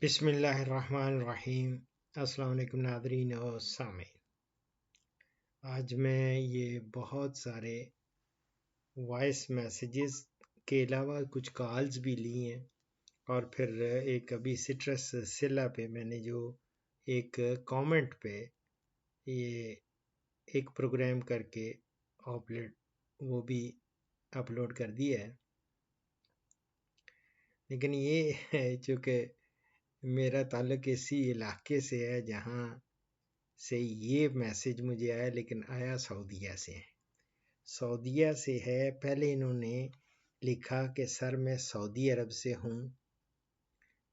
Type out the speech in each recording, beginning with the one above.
बिस्मिल्लाहिर्रहमानिर्रहीम। अस्सलाम वालेकुम नादरीन और सामीन। आज मैं ये बहुत सारे वॉइस मैसेजेस के अलावा कुछ कॉल्स भी ली हैं और फिर एक अभी सिट्रस सिला पे मैंने जो एक कमेंट पे ये एक प्रोग्राम करके अपलोड वो भी अपलोड कर दिया है। लेकिन ये है चूँकि मेरा ताल्लुक इसी इलाके से है जहाँ से ये मैसेज मुझे आया, लेकिन आया सऊदीया से है। सऊदीया से है। पहले इन्होंने लिखा कि सर मैं सऊदी अरब से हूँ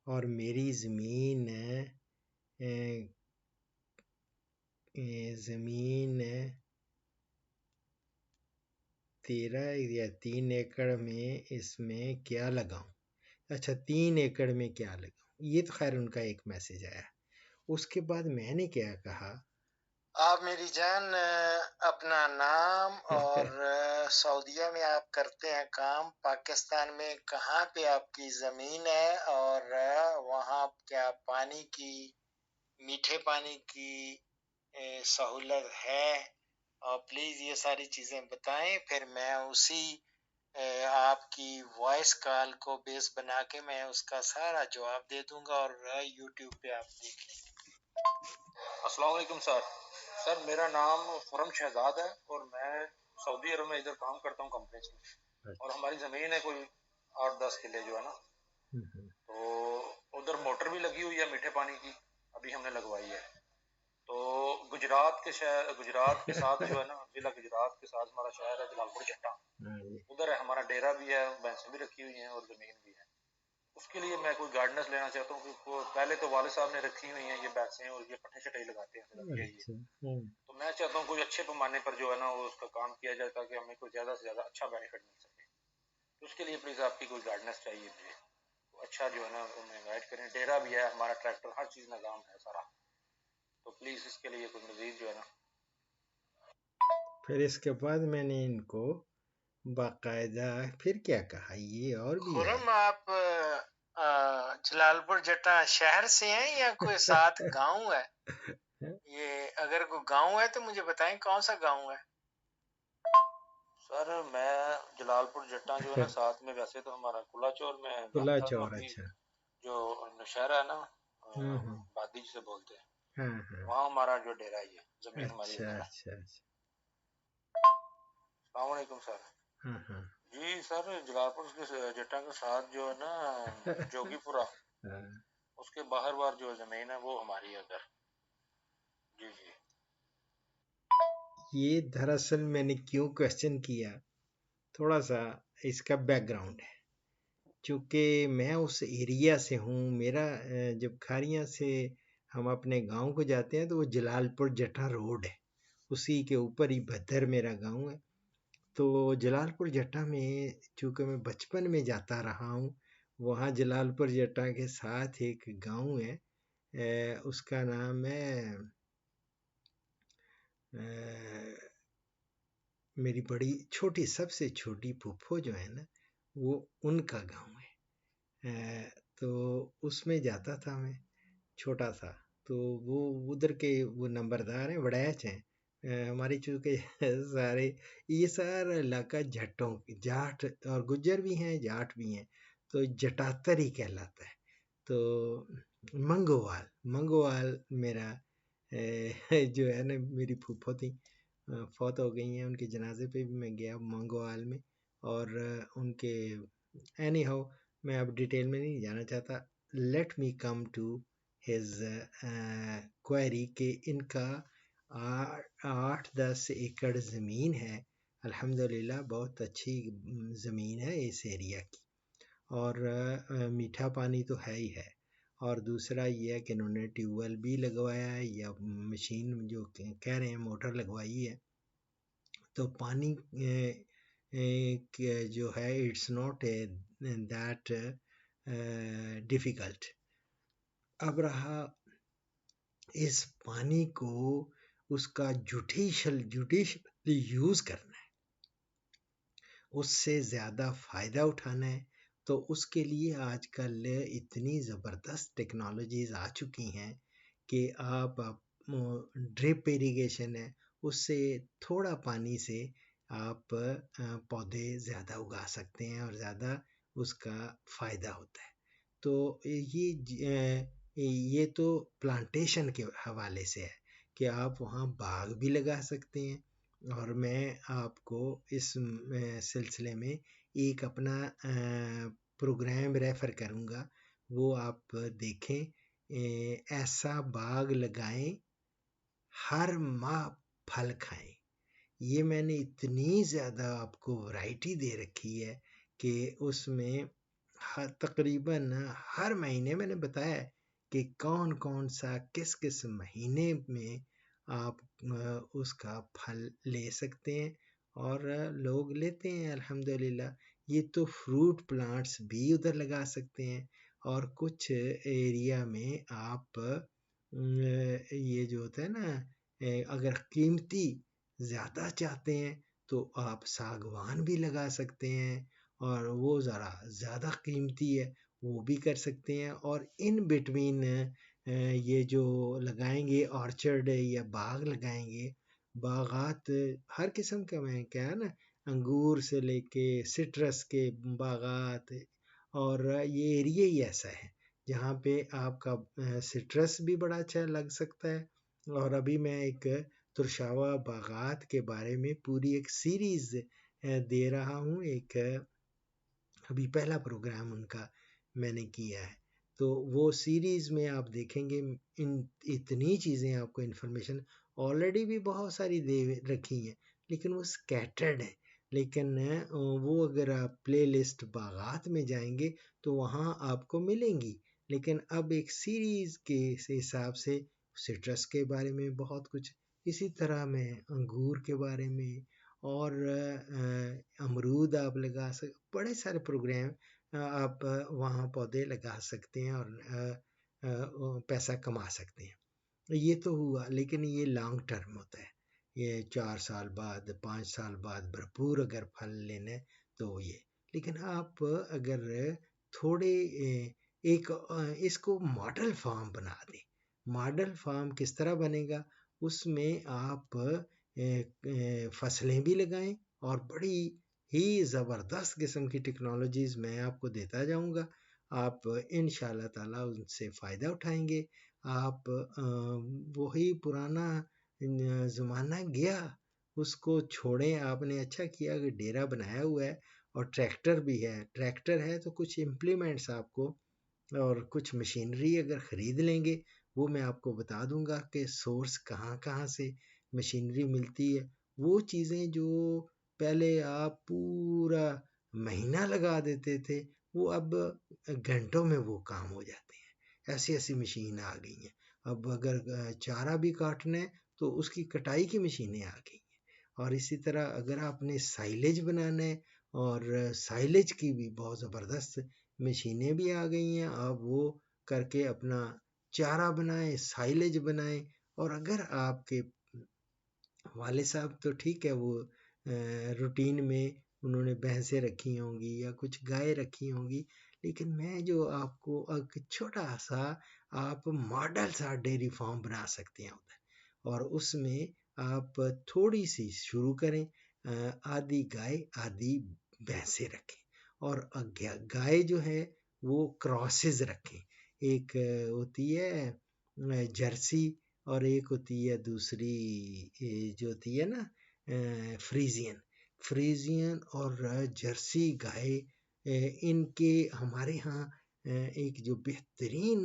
और मेरी ज़मीन ज़मीन 13 या 3 एकड़ में इसमें क्या लगाऊं। अच्छा, 3 एकड़ में क्या लगाऊं। ये तो खैर उनका एक मैसेज आया। उसके बाद मैंने क्या कहा, आप मेरी जान अपना नाम और सऊदीया में आप करते हैं काम, पाकिस्तान में कहाँ पे आपकी ज़मीन है और वहाँ क्या पानी की, मीठे पानी की सहूलत है, और प्लीज़ ये सारी चीज़ें बताएं। फिर मैं उसी आपकी वॉइस कॉल को बेस बना के मैं उसका सारा जवाब दे दूंगा और यूट्यूब पे आप देख लें। अस्सलाम वालेकुम सर, मेरा नाम खुरम शहजाद है और मैं सऊदी अरब में इधर काम करता हूँ कंपनी में। और हमारी ज़मीन है कोई 8-10 किले जो है ना, तो उधर मोटर भी लगी हुई है मीठे पानी की, अभी हमने लगवाई है। तो गुजरात के साथ जो है ना, जिला गुजरात के साथ हमारा शहर है जलालपुर जट्टा, उधर है हमारा डेरा भी है, भैंसें भी रखी हुई हैं और ज़मीन भी है। उसके लिए मैं कोई गाइडेंस लेना चाहता हूँ कि पहले तो वाले साहब ने रखी हुई हैं ये भैंसें और ये पट्टे शट्टे लगाते हैं सिर्फ यही। तो मैं चाहता हूँ कोई अच्छे पैमाने पर जो है ना वो उसका काम किया जाए ताकि हमें कोई ज़्यादा से ज़्यादा अच्छा बेनिफिट मिल सके। तो उसके लिए प्लीज़ आपकी कोई गाइडेंस चाहिए मुझे, तो अच्छा जो है ना उन्हें गाइड करें। डेरा भी है हमारा, ट्रैक्टर, हर चीज़ निज़ाम है सारा, तो प्लीज़ इसके लिए कोई मज़ीद जो है ना। फिर इसके बाद मैंने इनको बाकायदा फिर क्या कहा, ये और भी है। खुरम, आप जलालपुर जट्टा शहर से हैं या कोई साथ गांव है? ये अगर कोई गांव है तो मुझे बताएं कौन सा गांव है। सर मैं जलालपुर जट्टा जो है ना साथ में, वैसे तो हमारा कुलाचौर में है, खुला जहाँ चौर, अभी अच्छा। जो नौशहरा है ना, हम्म। बादी जिसे बोलते हैं, हाँ हाँ। वहाँ हमारा जो डेरा ही है, जमीन हमारी अच्छा उधर है। अच्छा अच्छा। अस्सलाम वालेकुम सर। हाँ हाँ जी सर, जलालपुर के जट्टा के साथ जो है ना जोगीपुरा, हाँ। उसके बाहर बार जो जमीन है वो हमारी है उधर। जी जी। ये दरअसल मैंने क्यों क्वेश्चन किया, थोड़ा सा इसका बैकग्राउंड है। चूँकि मैं उस एरिया से हूँ, मेरा जब खारियाँ से हम अपने गांव को जाते हैं तो वो जलालपुर जट्टा रोड है, उसी के ऊपर ही भद्दर मेरा गांव है। तो जलालपुर जट्टा में चूँकि मैं बचपन में जाता रहा हूँ, वहाँ जलालपुर जट्टा के साथ एक गांव है, उसका नाम है मेरी बड़ी छोटी, सबसे छोटी फूफो जो है ना, वो उनका गांव है। तो उसमें जाता था मैं, छोटा था। तो वो उधर के वो नंबरदार हैं, वड़ैच हैं। हमारे चूँकि सारे ये सारा इलाका जट्टों, जाट और गुज्जर भी हैं, जाट भी हैं, तो जटातर ही कहलाता है। तो मंगोवाल मंगोवाल मेरा जो है ना, मेरी फूफो थी, फौत हो गई हैं। उनके जनाजे पे भी मैं गया मंगोवाल में। और उनके एनी हाउ, मैं अब डिटेल में नहीं जाना चाहता। Let me come to his query कि इनका 8-10 एकड़ ज़मीन है। अल्हम्दुलिल्लाह बहुत अच्छी ज़मीन है इस एरिया की, और मीठा पानी तो है ही है। और दूसरा ये है कि इन्होंने ट्यूबवेल भी लगवाया है, या मशीन जो कह रहे हैं मोटर लगवाई है। तो पानी जो है इट्स नॉट दैट डिफ़िकल्ट। अब रहा इस पानी को उसका जुडिशली यूज़ करना है, उससे ज़्यादा फ़ायदा उठाना है, तो उसके लिए आजकल इतनी ज़बरदस्त टेक्नोलॉजीज़ आ चुकी हैं कि आप ड्रिप इरिगेशन है, उससे थोड़ा पानी से आप पौधे ज़्यादा उगा सकते हैं और ज़्यादा उसका फ़ायदा होता है। तो ये तो प्लांटेशन के हवाले से है कि आप वहाँ बाग भी लगा सकते हैं। और मैं आपको इस सिलसिले में एक अपना प्रोग्राम रेफ़र करूँगा, वो आप देखें। ऐसा बाग लगाएं, हर माह फल खाएं। ये मैंने इतनी ज़्यादा आपको वैरायटी दे रखी है कि उसमें तकरीबन हर महीने मैंने बताया है कि कौन कौन सा किस किस महीने में आप उसका फल ले सकते हैं, और लोग लेते हैं अल्हम्दुलिल्लाह। ये तो फ्रूट प्लांट्स भी उधर लगा सकते हैं। और कुछ एरिया में आप ये जो होता है ना, अगर कीमती ज़्यादा चाहते हैं तो आप सागवान भी लगा सकते हैं, और वो ज़रा ज़्यादा कीमती है, वो भी कर सकते हैं। और इन बिटवीन ये जो लगाएंगे ऑर्चर्ड या बाग लगाएंगे, बागात हर किस्म का में क्या है ना, अंगूर से लेके सिट्रस के बागात। और ये एरिया ही ऐसा है जहाँ पे आपका सिट्रस भी बड़ा अच्छा लग सकता है। और अभी मैं एक तुरशावा बागात के बारे में पूरी एक सीरीज दे रहा हूँ। एक अभी पहला प्रोग्राम उनका मैंने किया है, तो वो सीरीज में आप देखेंगे इन इतनी चीज़ें आपको इन्फॉर्मेशन ऑलरेडी भी बहुत सारी दे रखी हैं, लेकिन वो स्कैटर्ड है। लेकिन वो अगर आप प्ले लिस्ट बागात में जाएंगे तो वहाँ आपको मिलेंगी। लेकिन अब एक सीरीज के हिसाब से सिट्रस के बारे में बहुत कुछ, इसी तरह में अंगूर के बारे में, और अमरूद आप लगा बड़े सारे प्रोग्राम आप वहाँ पौधे लगा सकते हैं और पैसा कमा सकते हैं। ये तो हुआ, लेकिन ये लॉन्ग टर्म होता है। ये 4 साल बाद 5 साल बाद भरपूर अगर फल लेने तो ये। लेकिन आप अगर थोड़े एक इसको मॉडल फार्म बना दें। मॉडल फार्म किस तरह बनेगा, उसमें आप फसलें भी लगाएं, और बड़ी ही ज़बरदस्त किस्म की टेक्नोलॉजीज़ मैं आपको देता जाऊंगा। आप इंशाल्लाह ताला उनसे फ़ायदा उठाएंगे। आप वही पुराना ज़माना गया, उसको छोड़ें। आपने अच्छा किया कि डेरा बनाया हुआ है, और ट्रैक्टर भी है। ट्रैक्टर है तो कुछ इम्प्लीमेंट्स आपको और कुछ मशीनरी अगर ख़रीद लेंगे, वो मैं आपको बता दूंगा कि सोर्स कहाँ कहाँ से मशीनरी मिलती है। वो चीज़ें जो पहले आप पूरा महीना लगा देते थे, वो अब घंटों में वो काम हो जाते हैं। ऐसी ऐसी मशीन आ गई हैं। अब अगर चारा भी काटना है तो उसकी कटाई की मशीनें आ गई हैं। और इसी तरह अगर आपने साइलेज बनाना है, और साइलेज की भी बहुत ज़बरदस्त मशीनें भी आ गई हैं। आप वो करके अपना चारा बनाएं, साइलेज बनाएं। और अगर आपके वाले साहब तो ठीक है, वो रूटीन में उन्होंने भैंसें रखी होंगी या कुछ गाय रखी होंगी, लेकिन मैं जो आपको एक छोटा सा आप मॉडल सा डेयरी फार्म बना सकते हैं उधर। और उसमें आप थोड़ी सी शुरू करें, आधी गाय आधी भैंसें रखें, और गाय जो है वो क्रॉसेस रखें। एक होती है जर्सी, और एक होती है दूसरी जो होती है ना फ्रीजियन। फ्रीजियन और जर्सी गाय, इनके हमारे यहाँ एक जो बेहतरीन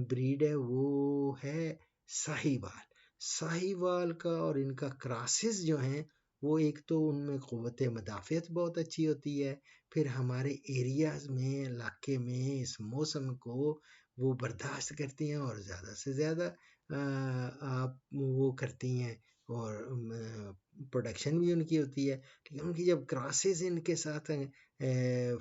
ब्रीड है वो है साहीवाल। साहीवाल का और इनका क्रॉसेस जो हैं, वो एक तो उनमें क़ुव्वत मदाफ़ियत बहुत अच्छी होती है। फिर हमारे एरियाज़ में, इलाके में इस मौसम को वो बर्दाश्त करती हैं, और ज़्यादा से ज़्यादा आप वो करती हैं, और प्रोडक्शन भी उनकी होती है। लेकिन उनकी जब क्रॉसेस इनके साथ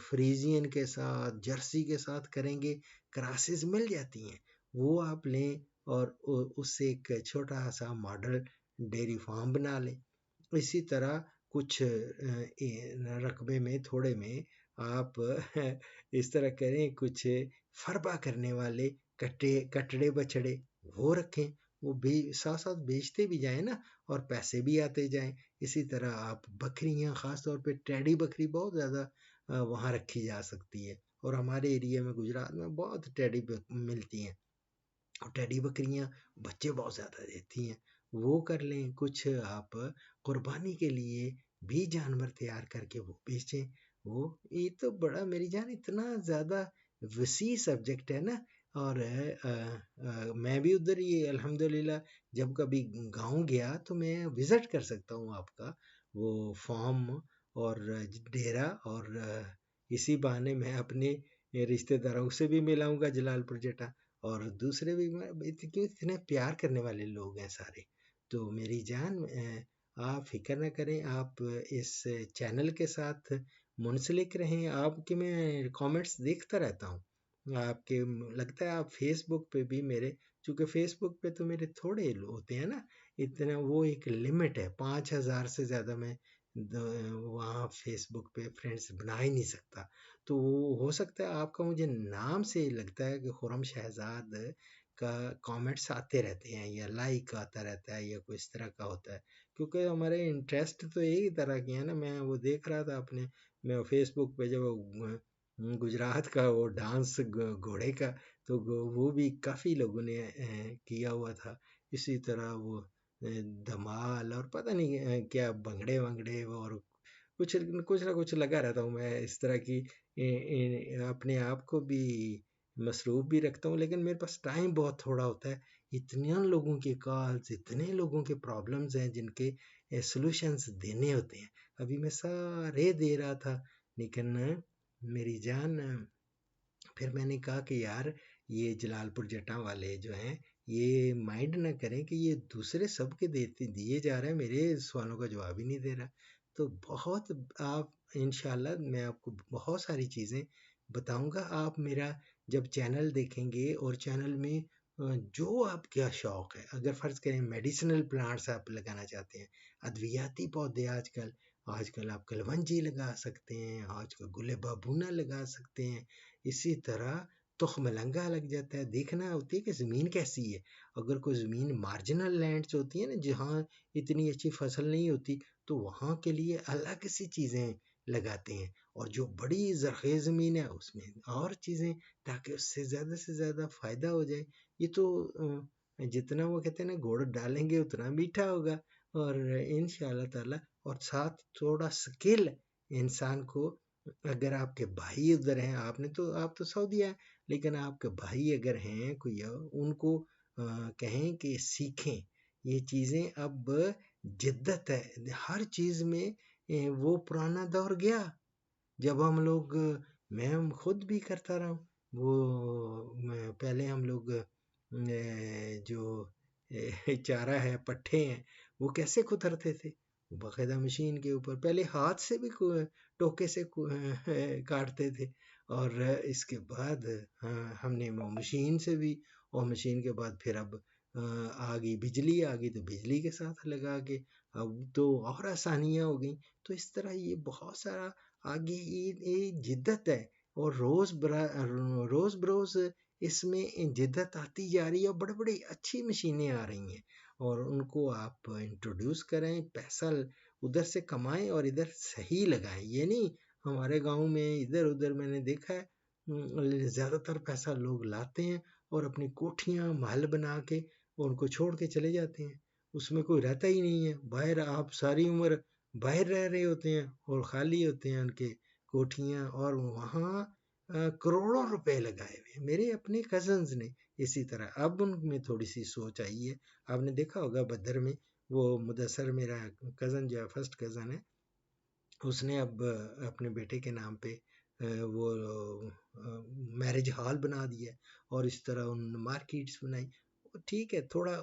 फ्रीजियन के साथ जर्सी के साथ करेंगे, क्रॉसेस मिल जाती हैं, वो आप लें और उससे एक छोटा सा मॉडल डेयरी फार्म बना लें। इसी तरह कुछ रकबे में थोड़े में आप इस तरह करें, कुछ फरबा करने वाले कटड़े बछड़े वो रखें, वो साथ साथ बेचते भी जाएं ना, और पैसे भी आते जाएं। इसी तरह आप बकरियां, ख़ास तौर पे टेडी बकरी बहुत ज़्यादा वहाँ रखी जा सकती है, और हमारे एरिया में गुजरात में बहुत टेडी मिलती हैं, और टेडी बकरियां बच्चे बहुत ज़्यादा देती हैं, वो कर लें। कुछ आप कुर्बानी के लिए भी जानवर तैयार करके वो बेचें। वो ये तो बड़ा, मेरी जान, इतना ज़्यादा वसी सब्जेक्ट है ना। और मैं भी उधर ही अल्हम्दुलिल्लाह जब कभी गांव गया तो मैं विज़िट कर सकता हूँ आपका वो फार्म और डेरा, और इसी बहाने मैं अपने रिश्तेदारों से भी मिलाऊंगा जलालपुर जटा, और दूसरे भी, क्यों इतने प्यार करने वाले लोग हैं सारे। तो मेरी जान, आप फिक्र ना करें, आप इस चैनल के साथ मुंसलिक रहें। आपके मैं कमेंट्स देखता रहता हूँ आपके। लगता है आप फेसबुक पे भी मेरे, चूँकि फेसबुक पे तो मेरे थोड़े होते हैं ना, इतना वो एक लिमिट है, 5,000 से ज़्यादा मैं वहाँ फेसबुक पे फ्रेंड्स बना ही नहीं सकता। तो वो हो सकता है आपका मुझे नाम से लगता है कि खुरम शहजाद का कमेंट्स आते रहते हैं, या लाइक आता रहता है, या कोई इस तरह का होता है, क्योंकि हमारे इंटरेस्ट तो एक ही तरह की है ना। मैं वो देख रहा था अपने, मैं फेसबुक पे जब गुजरात का वो डांस घोड़े का, तो वो भी काफ़ी लोगों ने किया हुआ था। इसी तरह वो धमाल, और पता नहीं क्या भंगड़े वंगड़े, और कुछ कुछ ना कुछ लगा रहता हूँ मैं इस तरह की। अपने आप को भी मसरूफ़ भी रखता हूँ, लेकिन मेरे पास टाइम बहुत थोड़ा होता है। इतने लोगों के कॉल्स, इतने लोगों के प्रॉब्लम्स हैं जिनके सॉल्यूशंस देने होते हैं। अभी मैं सारे दे रहा था, लेकिन मेरी जान, फिर मैंने कहा कि यार, ये जलालपुर जटा वाले जो हैं, ये माइंड ना करें कि ये दूसरे सबके देते दिए जा रहे हैं, मेरे सवालों का जवाब ही नहीं दे रहा। तो बहुत, आप इंशाल्लाह मैं आपको बहुत सारी चीज़ें बताऊंगा। आप मेरा जब चैनल देखेंगे, और चैनल में जो आपका शौक है, अगर फ़र्ज़ करें मेडिसिनल प्लांट्स आप लगाना चाहते हैं, अद्वियाती पौधे, आजकल आजकल आप कलवंजी लगा सकते हैं, आजकल गुले बाबूना लगा सकते हैं। इसी तरह तुखमलंगा लग जाता है। देखना होती है कि ज़मीन कैसी है। अगर कोई ज़मीन मार्जिनल लैंड्स होती है ना, जहाँ इतनी अच्छी फसल नहीं होती, तो वहाँ के लिए अलग सी चीज़ें लगाते हैं, और जो बड़ी ज़रख़ेज़ ज़मीन है उसमें और चीज़ें, ताकि उससे से ज़्यादा फ़ायदा हो जाए। ये तो जितना वो कहते हैं ना, गुड़ डालेंगे उतना मीठा होगा। और इंशाअल्लाह ताला, और साथ थोड़ा स्किल इंसान को, अगर आपके भाई उधर हैं, आपने तो, आप तो सऊदी हैं, लेकिन आपके भाई अगर हैं कोई, उनको कहें कि सीखें ये चीज़ें। अब जिद्दत है हर चीज़ में। वो पुराना दौर गया जब हम लोग, मैं खुद भी करता रहा हूँ, वो पहले हम लोग जो चारा है, पट्ठे हैं, वो कैसे कुतरते थे, बाकायदा मशीन के ऊपर, पहले हाथ से भी टोके से काटते थे, और इसके बाद हमने वो मशीन से भी, और मशीन के बाद फिर अब आ गई बिजली, आ गई तो बिजली के साथ लगा के, अब तो और आसानियाँ हो गई। तो इस तरह ये बहुत सारा आगे ये जिद्दत है, और रोज़ बरोज़ इसमें जिद्दत आती जा रही है, और बड़ी बड़ी अच्छी मशीनें आ रही हैं, और उनको आप इंट्रोड्यूस करें, पैसा उधर से कमाएं और इधर सही लगाएं। ये नहीं हमारे गांव में इधर उधर मैंने देखा है, ज़्यादातर पैसा लोग लाते हैं, और अपनी कोठियाँ महल बना के और उनको छोड़ के चले जाते हैं। उसमें कोई रहता ही नहीं है। बाहर आप सारी उम्र बाहर रह रहे होते हैं, और खाली होते हैं उनके कोठियाँ, और वहाँ करोड़ों रुपए लगाए हुए हैं। मेरे अपने कजन्स ने इसी तरह, अब उनमें थोड़ी सी सोच आई है। आपने देखा होगा बदर में, वो मुदस्सर मेरा कज़न जो है, फर्स्ट कज़न है, उसने अब अपने बेटे के नाम पे वो मैरिज हॉल बना दिया, और इस तरह उन मार्केट्स बनाई। ठीक है, थोड़ा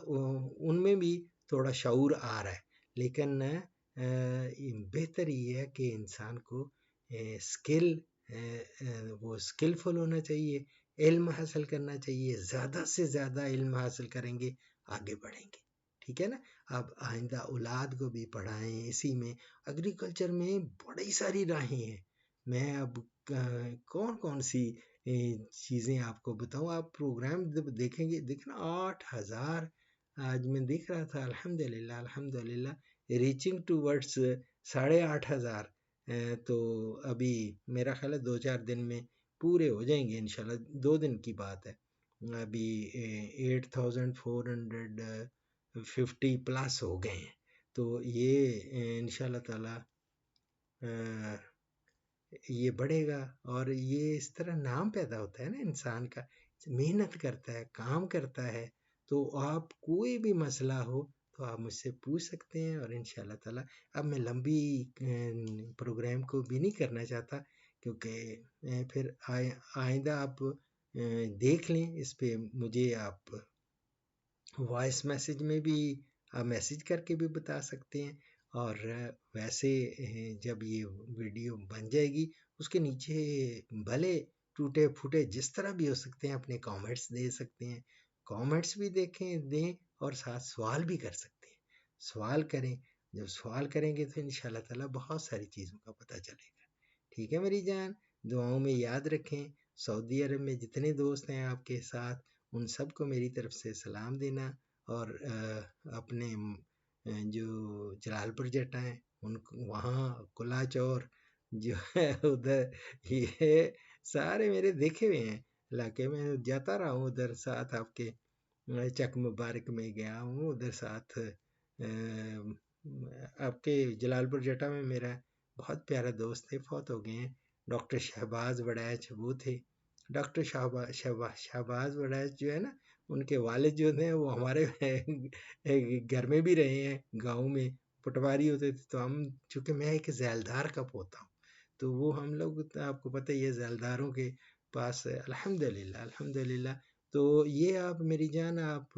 उनमें भी थोड़ा शऊर आ रहा है, लेकिन बेहतर ये है कि इंसान को स्किल, वो स्किलफुल होना चाहिए, इल्म हासिल करना चाहिए। ज़्यादा से ज़्यादा इल्म हासिल करेंगे, आगे बढ़ेंगे। ठीक है ना। आप आइंदा औलाद को भी पढ़ाएं इसी में। एग्रीकल्चर में बड़ी सारी राहें हैं। मैं अब कौन कौन सी चीज़ें आपको बताऊं। आप प्रोग्राम जब देखेंगे, देखना 8,000 आज मैं देख रहा था। अल्हम्दुलिल्लाह अल्हम्दुलिल्लाह रीचिंग टूवर्ड्स 8,500। तो अभी मेरा ख्याल है 2-4 दिन में पूरे हो जाएंगे इंशाल्लाह। 2 दिन की बात है। अभी 8,450 प्लस हो गए हैं। तो ये इंशाल्लाह ताला ये बढ़ेगा। और ये इस तरह नाम पैदा होता है ना इंसान का, मेहनत करता है, काम करता है। तो आप कोई भी मसला हो तो आप मुझसे पूछ सकते हैं। और इंशाल्लाह ताला अब मैं लंबी प्रोग्राम को भी नहीं करना चाहता, क्योंकि फिर आइंदा आप देख लें इस पे। मुझे आप वॉइस मैसेज में भी आप मैसेज करके भी बता सकते हैं। और वैसे जब ये वीडियो बन जाएगी उसके नीचे भले टूटे फूटे जिस तरह भी हो सकते हैं अपने कमेंट्स दे सकते हैं। कमेंट्स भी दें और साथ सवाल भी कर सकते हैं। सवाल करें। जब सवाल करेंगे तो इंशाल्लाह ताला बहुत सारी चीज़ों का पता चलेगा। ठीक है मेरी जान, दुआओं में याद रखें। सऊदी अरब में जितने दोस्त हैं आपके साथ, उन सबको मेरी तरफ से सलाम देना। और अपने जो जलालपुर जटा हैं उन वहाँ कुला चौर जो है उधर, ये सारे मेरे देखे हुए हैं इलाके में। जाता रहा हूँ उधर साथ आपके। चक मुबारक में गया हूँ उधर साथ। आपके जलालपुर जटा में मेरा बहुत प्यारा दोस्त थे, फौत हो गए हैं, डॉक्टर शहबाज वड़ैच वो थे। डॉक्टर शहबाज वड़ैच जो है ना, उनके वालिद जो थे वो हमारे घर में भी रहे हैं। गांव में पटवारी होते थे। तो हम, चूँकि मैं एक ज़ैलदार का पोता हूँ, तो वो हम लोग, तो आपको पता ही है ज़ैलदारों के पास अल्हम्दुलिल्लाह अल्हम्दुलिल्लाह। तो ये आप मेरी जान आप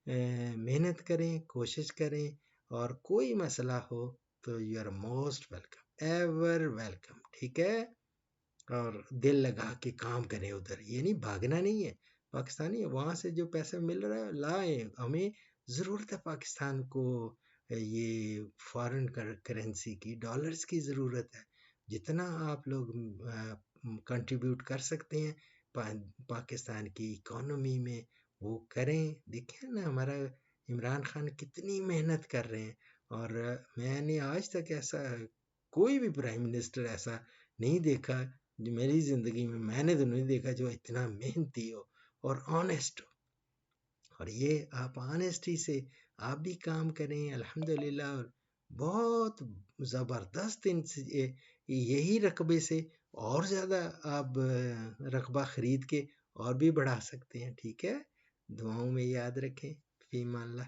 मेहनत करें, कोशिश करें। और कोई मसला हो तो you are most welcome, ever welcome. ठीक है। और दिल लगा के काम करें उधर, ये नहीं भागना नहीं है। पाकिस्तानी वहाँ से जो पैसे मिल रहा है लाए। हमें ज़रूरत है पाकिस्तान को ये फॉरेन करेंसी की, डॉलर्स की ज़रूरत है। जितना आप लोग कंट्रीब्यूट कर सकते हैं पा, पाकिस्तान की इकोनॉमी में, वो करें। देखें ना हमारा इमरान खान कितनी मेहनत कर रहे हैं। और मैंने आज तक ऐसा कोई भी प्राइम मिनिस्टर ऐसा नहीं देखा जो मेरी ज़िंदगी में, मैंने तो नहीं देखा जो इतना मेहनती हो और ऑनेस्ट हो। और ये आप ऑनेस्टी से आप भी काम करें अल्हम्दुलिल्लाह। और बहुत ज़बरदस्त यही रकबे से और ज़्यादा आप रकबा ख़रीद के और भी बढ़ा सकते हैं। ठीक है। दुआओं में याद रखें। फ़ीमा अल्लाह।